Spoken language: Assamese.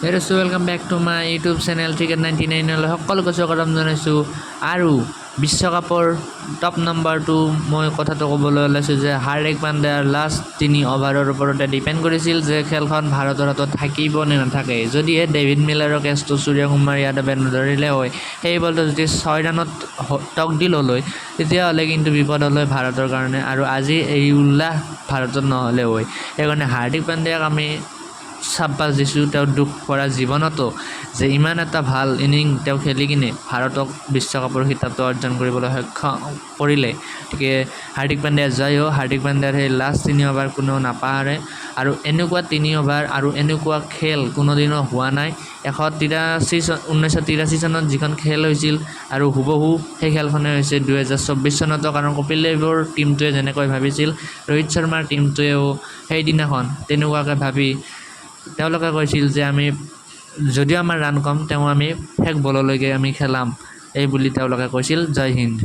Hello' so welcome back to my YouTube channel cricket 99 সকলোকে স্বাগতম জনাইছোঁ। আৰু বিশ্বকাপৰ টপ নাম্বাৰটো মই কথাটো ক'বলৈ ওলাইছোঁ যে হাৰ্দিক পাণ্ডিয়াৰ লাষ্ট 3 অভাৰৰ ওপৰতে ডিপেণ্ড কৰিছিল যে খেলখন ভাৰতৰ হাতত থাকিব নে নাথাকে। যদিহে ডেভিড মিলাৰৰ কেচটো সূৰ্যকুমাৰ যাদৱে নধৰিলে হয়, সেই বলটো যদি 6 ৰানত তকদিল হ'ল হয়, তেতিয়াহ'লে কিন্তু বিপদ হ'ল হয় ভাৰতৰ কাৰণে, আৰু আজি এই উল্লাস ভাৰতত নহ'লে হয়। সেইকাৰণে হাৰ্দিক পাণ্ডিয়াক আমি চাব্বাছ দিছোঁ তেওঁৰ দুখ ভৰা জীৱনতো, যে ইমান এটা ভাল ইনিং তেওঁ খেলি কিনে ভাৰতক বিশ্বকাপৰ খিতাপটো অৰ্জন কৰিবলৈ সক্ষম কৰিলে। গতিকে হাৰ্দিক পাণ্ডিয়া জয় হোক। হাৰ্দিক পাণ্ডিয়াৰ সেই লাষ্ট 3 অভাৰ কোনেও নাপাহৰে, আৰু এনেকুৱা 3 অভাৰ আৰু এনেকুৱা খেল কোনোদিনো হোৱা নাই। 1983 চনত যিখন খেল হৈছিল আৰু হুবহু সেই খেলখনে হৈছে 2024 চনতো, কাৰণ কপিল দেৱৰ টীমটোৱে যেনেকৈ ভাবিছিল, ৰোহিত শৰ্মাৰ টীমটোৱেও সেইদিনাখন তেনেকুৱাকৈ ভাবি তেওঁলোকে কৈছিল যে আমি যদিও আমাৰ ৰান কম, তেওঁ আমি শেষ বললৈকে আমি খেলাম, এই বুলি তেওঁলোকে কৈছিল। জয় হিন্দ।